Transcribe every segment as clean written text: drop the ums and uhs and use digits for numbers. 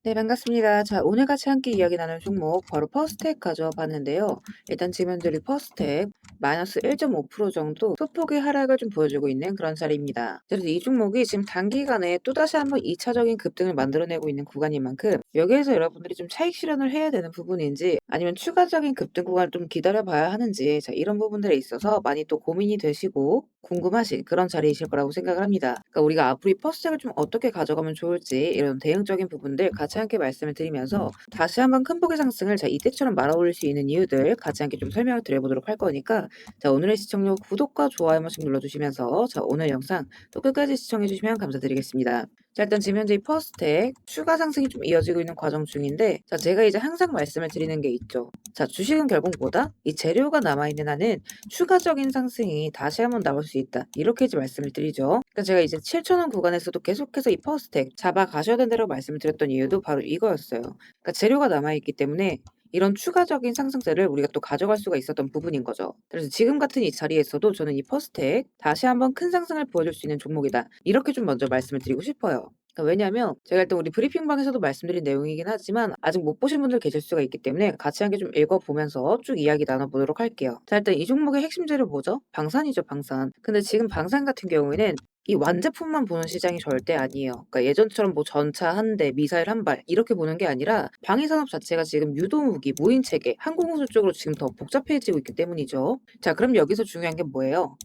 네, 반갑습니다. 자, 오늘 같이 함께 이야기 나눌 종목 바로 퍼스텍 가져와 봤는데요. 일단 지금 현재 우리 퍼스텍 마이너스 1.5% 정도 소폭의 하락을 좀 보여주고 있는 그런 자리입니다. 그래서 이 종목이 지금 단기간에 또다시 한번 2차적인 급등을 만들어내고 있는 구간인 만큼 여기에서 여러분들이 좀 차익 실현을 해야 되는 부분인지 아니면 추가적인 급등 구간을 좀 기다려봐야 하는지, 자, 이런 부분들에 있어서 많이 또 고민이 되시고 궁금하신 그런 자리이실 거라고 생각을 합니다. 그러니까 우리가 앞으로 이 퍼스텍을 좀 어떻게 가져가면 좋을지 이런 대응적인 부분들 같이 함께 말씀을 드리면서 다시 한번 큰 폭의 상승을 자 이때처럼 말아올릴 수 있는 이유들 같이 함께 좀 설명을 드려보도록 할 거니까, 자, 오늘의 시청료 구독과 좋아요 한 번씩 눌러주시면서 자, 오늘 영상 또 끝까지 시청해주시면 감사드리겠습니다. 자, 일단 지금 현재 이 퍼스텍 추가 상승이 좀 이어지고 있는 과정 중인데, 자, 제가 이제 항상 말씀을 드리는 게 있죠. 자, 주식은 결국 뭐다? 이 재료가 남아있는 한은 추가적인 상승이 다시 한번 나올 수 있다, 이렇게 이제 말씀을 드리죠. 그러니까 제가 이제 7,000원 구간에서도 계속해서 이 퍼스텍 잡아 가셔야 된다고 말씀을 드렸던 이유도 바로 이거였어요. 그러니까 재료가 남아있기 때문에 이런 추가적인 상승세를 우리가 또 가져갈 수가 있었던 부분인 거죠. 그래서 지금 같은 이 자리에서도 저는 이 퍼스텍 다시 한번 큰 상승을 보여줄 수 있는 종목이다, 이렇게 좀 먼저 말씀을 드리고 싶어요. 그러니까 왜냐하면 제가 일단 우리 브리핑방에서도 말씀드린 내용이긴 하지만 아직 못 보신 분들 계실 수가 있기 때문에 같이 함께 좀 읽어보면서 쭉 이야기 나눠보도록 할게요. 자, 일단 이 종목의 핵심 재료 뭐죠? 방산이죠, 방산. 근데 지금 방산 같은 경우에는 이 완제품만 보는 시장이 절대 아니에요. 그러니까 예전처럼 뭐 전차 한 대, 미사일 한 발 이렇게 보는 게 아니라 방위산업 자체가 지금 유도무기, 무인체계, 항공우주 쪽으로 지금 더 복잡해지고 있기 때문이죠. 자, 그럼 여기서 중요한 게 뭐예요?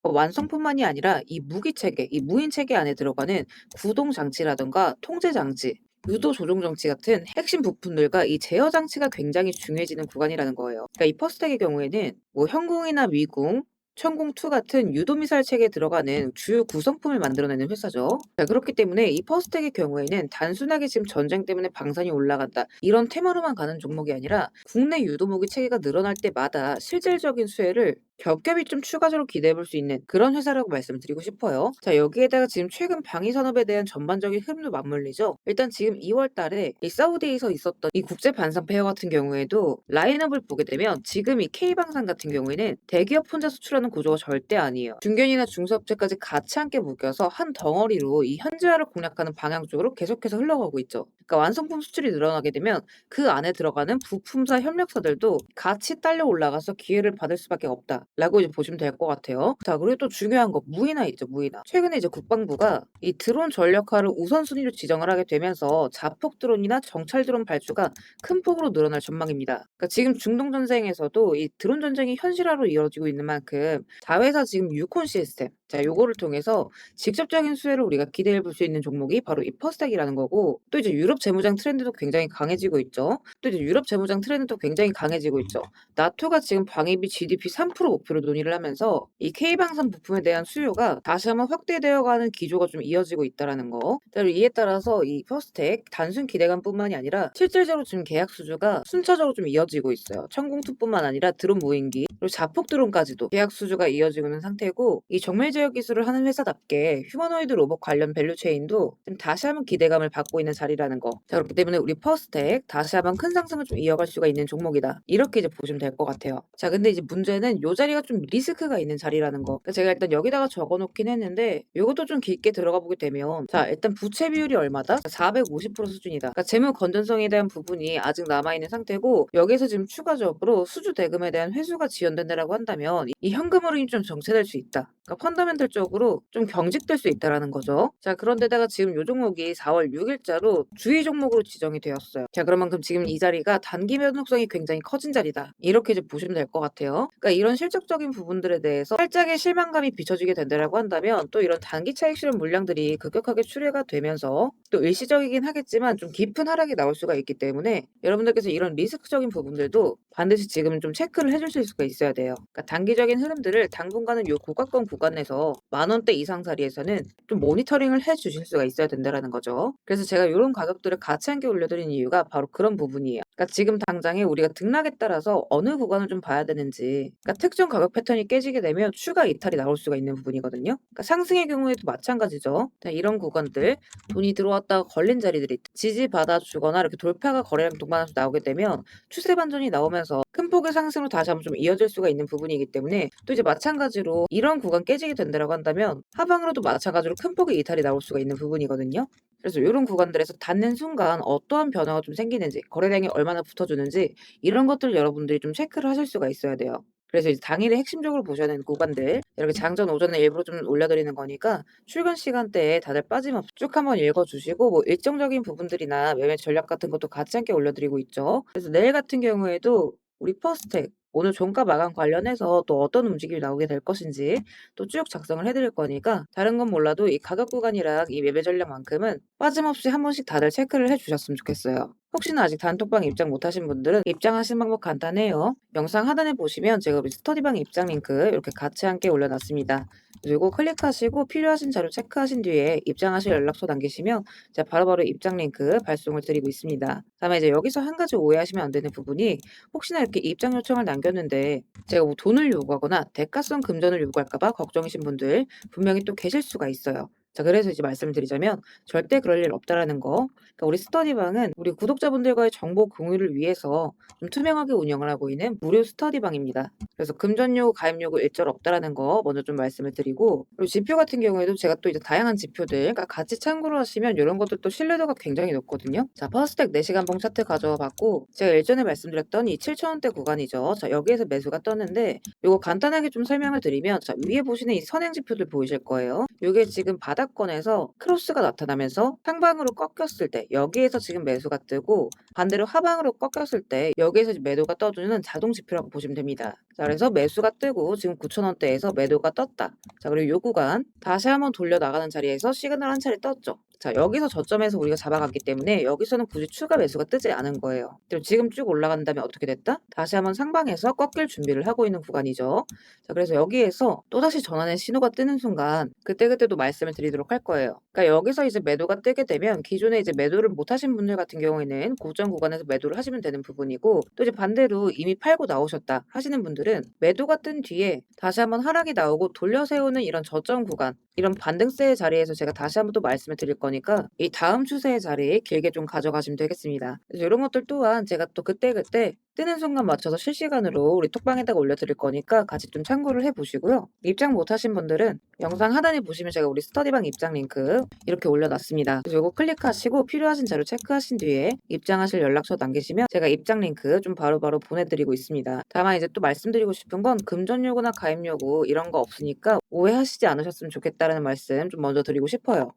완성뿐만이 아니라 이 무기체계, 이 무인체계 안에 들어가는 구동장치라든가 통제장치, 유도 조종장치 같은 핵심 부품들과 이 제어 장치가 굉장히 중요해지는 구간이라는 거예요. 그러니까 이 퍼스텍의 경우에는 뭐 현궁이나 미궁, 천궁2 같은 유도미사일 체계에 들어가는 주요 구성품을 만들어내는 회사죠. 자, 그렇기 때문에 이 퍼스텍의 경우에는 단순하게 지금 전쟁 때문에 방산이 올라간다, 이런 테마로만 가는 종목이 아니라 국내 유도무기 체계가 늘어날 때마다 실질적인 수혜를 겹겹이 좀 추가적으로 기대해 볼 수 있는 그런 회사라고 말씀드리고 싶어요. 자, 여기에다가 지금 최근 방위 산업에 대한 전반적인 흐름도 맞물리죠. 일단 지금 2월 달에 이 사우디에서 있었던 이 국제 반산 페어 같은 경우에도 라인업을 보게 되면 지금 이 K방산 같은 경우에는 대기업 혼자 수출하는 구조가 절대 아니에요. 중견이나 중소업체까지 같이 함께 묶여서 한 덩어리로 이 현지화를 공략하는 방향 쪽으로 계속해서 흘러가고 있죠. 그러니까 완성품 수출이 늘어나게 되면 그 안에 들어가는 부품사 협력사들도 같이 딸려 올라가서 기회를 받을 수밖에 없다, 라고 이제 보시면 될 것 같아요. 자, 그리고 또 중요한 거 무인화 있죠, 무인화. 최근에 이제 국방부가 이 드론 전력화를 우선순위로 지정을 하게 되면서 자폭 드론이나 정찰 드론 발주가 큰 폭으로 늘어날 전망입니다. 그러니까 지금 중동 전쟁에서도 이 드론 전쟁이 현실화로 이어지고 있는 만큼 자회사 지금 유콘 시스템, 자, 요거를 통해서 직접적인 수혜를 우리가 기대해 볼 수 있는 종목이 바로 이 퍼스텍이라는 거고, 또 이제 유럽 재무장 트렌드도 굉장히 강해지고 있죠. 또 이제 유럽 재무장 트렌드도 굉장히 강해지고 있죠. 나토가 지금 방위비 GDP 3% 목표로 논의를 하면서 이 K방산 부품에 대한 수요가 다시 한번 확대되어가는 기조가 좀 이어지고 있다라는 거. 그리고 이에 따라서 이 퍼스텍 단순 기대감뿐만이 아니라 실질적으로 지금 계약 수주가 순차적으로 좀 이어지고 있어요. 천공투뿐만 아니라 드론 무인기, 그리고 자폭 드론까지도 계약 수주가 이어지고 있는 상태고, 이 정밀 제어 기술을 하는 회사답게 휴머노이드 로봇 관련 밸류체인도 지금 다시 한번 기대감을 받고 있는 자리라는 거. 자, 그렇기 때문에 우리 퍼스텍 다시 한번 큰 상승을 좀 이어갈 수가 있는 종목이다, 이렇게 이제 보시면 될 것 같아요. 자, 근데 이제 문제는 요 자리가 좀 리스크가 있는 자리라는 거. 그러니까 제가 일단 여기다가 적어 놓긴 했는데 요것도 좀 깊게 들어가 보게 되면, 자, 일단 부채 비율이 얼마다? 450% 수준이다. 그러니까 재무 건전성에 대한 부분이 아직 남아 있는 상태고, 여기서 지금 추가적으로 수주 대금에 대한 회수가 지연된다라고 한다면 이 현금 흐름이 좀 정체될 수 있다. 그러니까 펀더멘털적으로 좀 경직될 수 있다라는 거죠. 자, 그런데다가 지금 요 종목이 4월 6일자로 주의 종목으로 지정이 되었어요. 자, 그러만큼 지금 이 자리가 단기 변동성이 굉장히 커진 자리다, 이렇게 이제 보시면 될 것 같아요. 그러니까 이런 실적적인 부분들에 대해서 살짝의 실망감이 비춰지게 된다라고 한다면 또 이런 단기 차익 실현 물량들이 급격하게 출회가 되면서 또 일시적이긴 하겠지만 좀 깊은 하락이 나올 수가 있기 때문에 여러분들께서 이런 리스크적인 부분들도 반드시 지금 좀 체크를 해주실 수가 있어야 돼요. 그러니까 단기적인 흐름들을 당분간은 요 고가권 구간에서 10,000원대 이상 자리에서는 좀 모니터링을 해주실 수가 있어야 된다라는 거죠. 그래서 제가 이런 가격들을 같이 함께 올려드린 이유가 바로 그런 부분이에요. 그러니까 지금 당장에 우리가 등락에 따라서 어느 구간을 좀 봐야 되는지, 그러니까 특정 가격 패턴이 깨지게 되면 추가 이탈이 나올 수가 있는 부분이거든요. 그러니까 상승의 경우에도 마찬가지죠. 이런 구간들, 돈이 들어왔다가 걸린 자리들이 지지받아 주거나 이렇게 돌파가 거래량 동반해서 나오게 되면 추세 반전이 나오면서 큰 폭의 상승으로 다시 한번 좀 이어질 수가 있는 부분이기 때문에, 또 이제 마찬가지로 이런 구간 깨지게 된다라고 한다면 하방으로도 마찬가지로 큰 폭의 이탈이 나올 수가 있는 부분이거든요. 그래서 요런 구간들에서 닿는 순간 어떠한 변화가 좀 생기는지, 거래량이 얼마나 붙어주는지 이런 것들 여러분들이 좀 체크를 하실 수가 있어야 돼요. 그래서 이제 당일에 핵심적으로 보셔야 되는 구간들 이렇게 장전 오전에 일부러 좀 올려드리는 거니까 출근 시간대에 다들 빠짐없이 쭉 한번 읽어주시고 뭐 일정적인 부분들이나 매매 전략 같은 것도 같이 함께 올려드리고 있죠. 그래서 내일 같은 경우에도 우리 퍼스텍 오늘 종가 마감 관련해서 또 어떤 움직임이 나오게 될 것인지 또 쭉 작성을 해드릴 거니까 다른 건 몰라도 이 가격 구간이랑 이 매매 전략만큼은 빠짐없이 한 번씩 다들 체크를 해주셨으면 좋겠어요. 혹시나 아직 단톡방 입장 못하신 분들은 입장하시는 방법 간단해요. 영상 하단에 보시면 제가 우리 스터디방 입장 링크 이렇게 같이 함께 올려놨습니다. 그리고 클릭하시고 필요하신 자료 체크하신 뒤에 입장하실 연락처 남기시면 제가 바로바로 입장 링크 발송을 드리고 있습니다. 다음에 이제 여기서 한 가지 오해하시면 안 되는 부분이 혹시나 이렇게 입장 요청을 남겼는데 제가 뭐 돈을 요구하거나 대가성 금전을 요구할까봐 걱정이신 분들 분명히 또 계실 수가 있어요. 자, 그래서 이제 말씀을 드리자면 절대 그럴 일 없다라는 거. 그러니까 우리 스터디방은 우리 구독자분들과의 정보 공유를 위해서 좀 투명하게 운영을 하고 있는 무료 스터디방입니다. 그래서 금전 요구, 가입 요구 일절 없다라는 거 먼저 좀 말씀을 드리고, 그리고 지표 같은 경우에도 제가 또 이제 다양한 지표들 그러니까 같이 참고를 하시면 이런 것들도 신뢰도가 굉장히 높거든요. 자, 퍼스텍 4시간 봉 차트 가져와 봤고 제가 일전에 말씀드렸던 이 7,000원대 구간이죠. 자, 여기에서 매수가 떴는데 요거 간단하게 좀 설명을 드리면 자, 위에 보시는 이 선행 지표들 보이실 거예요. 요게 지금 바닥권에서 크로스가 나타나면서 상방으로 꺾였을 때 여기에서 지금 매수가 뜨고 반대로 하방으로 꺾였을 때 여기에서 매도가 떠주는 자동 지표라고 보시면 됩니다. 자, 그래서 매수가 뜨고 지금 9,000원대에서 매도가 떴다. 자, 그리고 요 구간 다시 한번 돌려 나가는 자리에서 시그널 한 차례 떴죠. 자, 여기서 저점에서 우리가 잡아갔기 때문에 여기서는 굳이 추가 매수가 뜨지 않은 거예요. 그럼 지금 쭉 올라간 다음에 어떻게 됐다? 다시 한번 상방에서 꺾일 준비를 하고 있는 구간이죠. 자, 그래서 여기에서 또다시 전환의 신호가 뜨는 순간 그때그때도 말씀을 드리도록 할 거예요. 그러니까 여기서 이제 매도가 뜨게 되면 기존에 이제 매도를 못 하신 분들 같은 경우에는 고점 구간에서 매도를 하시면 되는 부분이고, 또 이제 반대로 이미 팔고 나오셨다 하시는 분들은 매도가 뜬 뒤에 다시 한번 하락이 나오고 돌려 세우는 이런 저점 구간, 이런 반등세의 자리에서 제가 다시 한번 또 말씀을 드릴 거니까 이 다음 추세의 자리에 길게 좀 가져가시면 되겠습니다. 그래서 이런 것들 또한 제가 또 그때그때 뜨는 순간 맞춰서 실시간으로 우리 톡방에다가 올려드릴 거니까 같이 좀 참고를 해보시고요. 입장 못하신 분들은 영상 하단에 보시면 제가 우리 스터디방 입장 링크 이렇게 올려놨습니다. 그래서 이거 클릭하시고 필요하신 자료 체크하신 뒤에 입장하실 연락처 남기시면 제가 입장 링크 좀 바로바로 보내드리고 있습니다. 다만 이제 또 말씀드리고 싶은 건 금전 요구나 가입 요구 이런 거 없으니까 오해하시지 않으셨으면 좋겠다는 말씀 좀 먼저 드리고 싶어요.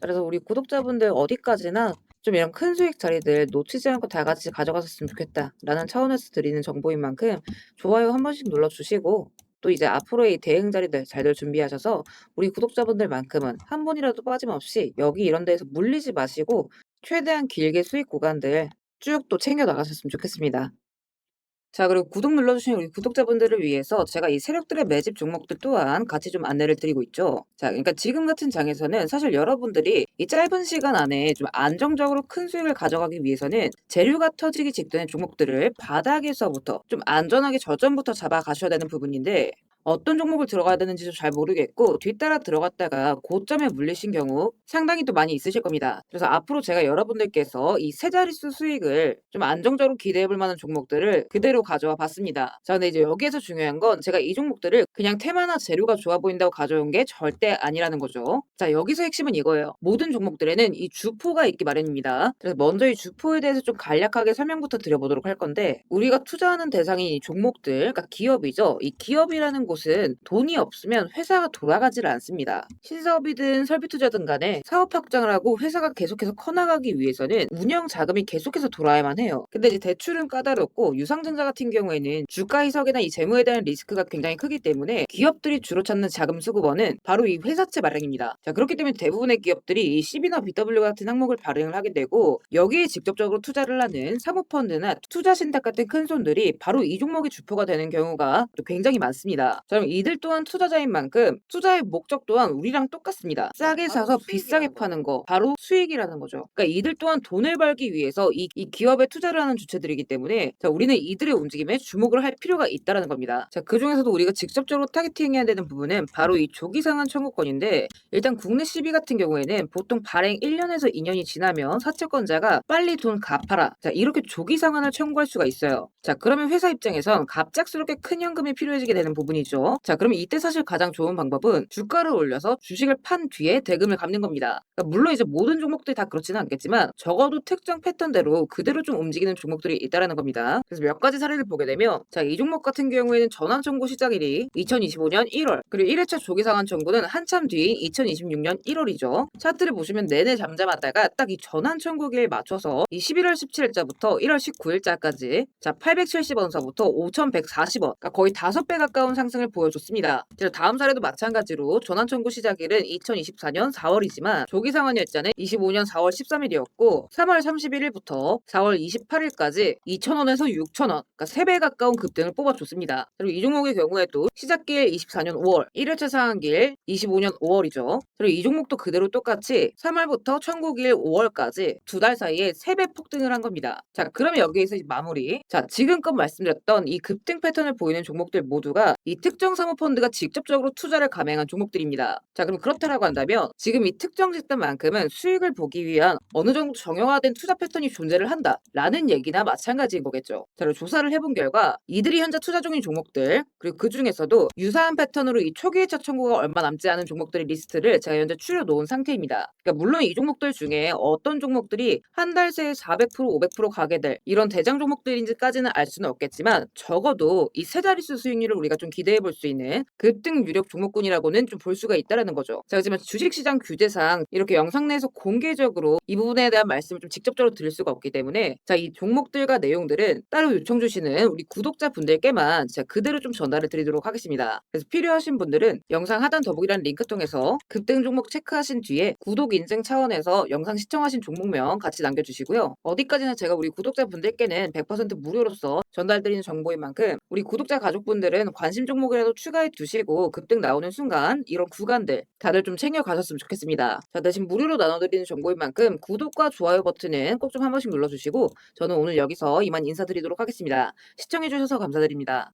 그래서 우리 구독자분들 어디까지나 좀 이런 큰 수익 자리들 놓치지 않고 다 같이 가져가셨으면 좋겠다라는 차원에서 드리는 정보인 만큼 좋아요 한 번씩 눌러주시고, 또 이제 앞으로의 대응 자리들 잘들 준비하셔서 우리 구독자분들만큼은 한 분이라도 빠짐없이 여기 이런 데에서 물리지 마시고 최대한 길게 수익 구간들 쭉 또 챙겨 나가셨으면 좋겠습니다. 자, 그리고 구독 눌러주신 우리 구독자분들을 위해서 제가 이 세력들의 매집 종목들 또한 같이 좀 안내를 드리고 있죠. 자, 그러니까 지금 같은 장에서는 사실 여러분들이 이 짧은 시간 안에 좀 안정적으로 큰 수익을 가져가기 위해서는 재료가 터지기 직전의 종목들을 바닥에서부터 좀 안전하게 저점부터 잡아가셔야 되는 부분인데, 어떤 종목을 들어가야 되는지도 잘 모르겠고 뒤따라 들어갔다가 고점에 물리신 경우 상당히 또 많이 있으실 겁니다. 그래서 앞으로 제가 여러분들께서 이 세 자릿수 수익을 좀 안정적으로 기대해 볼 만한 종목들을 그대로 가져와 봤습니다. 자, 근데 이제 여기에서 중요한 건 제가 이 종목들을 그냥 테마나 재료가 좋아 보인다고 가져온 게 절대 아니라는 거죠. 자, 여기서 핵심은 이거예요. 모든 종목들에는 이 주포가 있기 마련입니다. 그래서 먼저 이 주포에 대해서 좀 간략하게 설명부터 드려보도록 할 건데, 우리가 투자하는 대상이 이 종목들, 그러니까 기업이죠. 이 기업이라는 곳은 돈이 없으면 회사가 돌아가질 않습니다. 신사업이든 설비투자든 간에 사업 확장을 하고 회사가 계속해서 커나가기 위해서는 운영 자금이 계속해서 돌아야만 해요. 근데 이제 대출은 까다롭고 유상증자 같은 경우에는 주가 희석이나 이 재무에 대한 리스크가 굉장히 크기 때문에 기업들이 주로 찾는 자금 수급원은 바로 이 회사채 마련입니다. 자, 그렇기 때문에 대부분의 기업들이 이 CB나 BW 같은 항목을 발행을 하게 되고 여기에 직접적으로 투자를 하는 사모펀드나 투자신탁 같은 큰 손들이 바로 이 종목의 주포가 되는 경우가 또 굉장히 많습니다. 자, 그럼 이들 또한 투자자인 만큼 투자의 목적 또한 우리랑 똑같습니다. 싸게 사서 비싸게 파는 거 바로 수익이라는 거죠. 그러니까 이들 또한 돈을 벌기 위해서 이 기업에 투자를 하는 주체들이기 때문에 자, 우리는 이들의 움직임에 주목을 할 필요가 있다는 겁니다. 자, 그 중에서도 우리가 직접적으로 타겟팅해야 되는 부분은 바로 이 조기상한 청구권인데, 일단 국내 CB 같은 경우에는 보통 발행 1년에서 2년이 지나면 사채권자가 빨리 돈 갚아라, 자, 이렇게 조기 상환을 청구할 수가 있어요. 자, 그러면 회사 입장에선 갑작스럽게 큰 현금이 필요해지게 되는 부분이죠. 되시죠? 자, 그럼 이때 사실 가장 좋은 방법은 주가를 올려서 주식을 판 뒤에 대금을 갚는 겁니다. 그러니까 물론 이제 모든 종목들이 다 그렇지는 않겠지만 적어도 특정 패턴대로 그대로 좀 움직이는 종목들이 있다라는 겁니다. 그래서 몇 가지 사례를 보게 되면 자, 이 종목 같은 경우에는 전환 청구 시작일이 2025년 1월, 그리고 1회차 조기 상환 청구는 한참 뒤인 2026년 1월이죠. 차트를 보시면 내내 잠잠하다가 딱 이 전환 청구기에 맞춰서 이 11월 17일자부터 1월 19일자까지 자, 870원서부터 5140원, 그러니까 거의 5배 가까운 상승을 보여줬습니다. 다음 사례도 마찬가지로 전환 청구 시작일은 2024년 4월이지만 조기 상환 일자는 25년 4월 13일이었고 3월 31일부터 4월 28일까지 2,000원에서 6,000원, 그러니까 3배 가까운 급등을 뽑아줬습니다. 그리고 이 종목의 경우에도 시작길 24년 5월, 1회차 상한길 25년 5월이죠. 그리고 이 종목도 그대로 똑같이 3월부터 청구길 5월까지 2달 사이에 3배 폭등을 한 겁니다. 자, 그러면 여기에서 이제 마무리. 자, 지금껏 말씀드렸던 이 급등 패턴을 보이는 종목들 모두가 이 특정 사모펀드가 직접적으로 투자를 감행한 종목들입니다. 자, 그럼 그렇다라고 한다면 지금 이 특정 집단만큼은 수익을 보기 위한 어느 정도 정형화된 투자 패턴이 존재를 한다라는 얘기나 마찬가지인 거겠죠. 자, 그리고 조사를 해본 결과 이들이 현재 투자 중인 종목들, 그리고 그 중에서도 유사한 패턴으로 이 초기 1차 청구가 얼마 남지 않은 종목들의 리스트를 제가 현재 추려놓은 상태입니다. 그러니까 물론 이 종목들 중에 어떤 종목들이 한 달 새에 400% 500% 가게 될 이런 대장 종목들인지까지는 알 수는 없겠지만 적어도 이 세 자릿수 수익률을 우리가 좀 기대해 볼 수 있는 급등 유력 종목군이라고는 좀 볼 수가 있다라는 거죠. 자, 하지만 주식시장 규제상 이렇게 영상 내에서 공개적으로 이 부분에 대한 말씀을 좀 직접적으로 드릴 수가 없기 때문에 자, 이 종목들과 내용들은 따로 요청 주시는 우리 구독자분들께만 제가 그대로 좀 전달을 드리도록 하겠습니다. 그래서 필요하신 분들은 영상 하단 더보기란 링크 통해서 급등 종목 체크하신 뒤에 구독 인증 차원에서 영상 시청하신 종목명 같이 남겨주시고요. 어디까지나 제가 우리 구독자분들께는 100% 무료로서 전달드리는 정보인 만큼 우리 구독자 가족분들은 관심 종목이라도 추가해 두시고 급등 나오는 순간 이런 구간들 다들 좀 챙겨 가셨으면 좋겠습니다. 자, 대신 무료로 나눠드리는 정보인 만큼 구독과 좋아요 버튼은 꼭 좀 한 번씩 눌러주시고 저는 오늘 여기서 이만 인사드리도록 하겠습니다. 시청해주셔서 감사드립니다.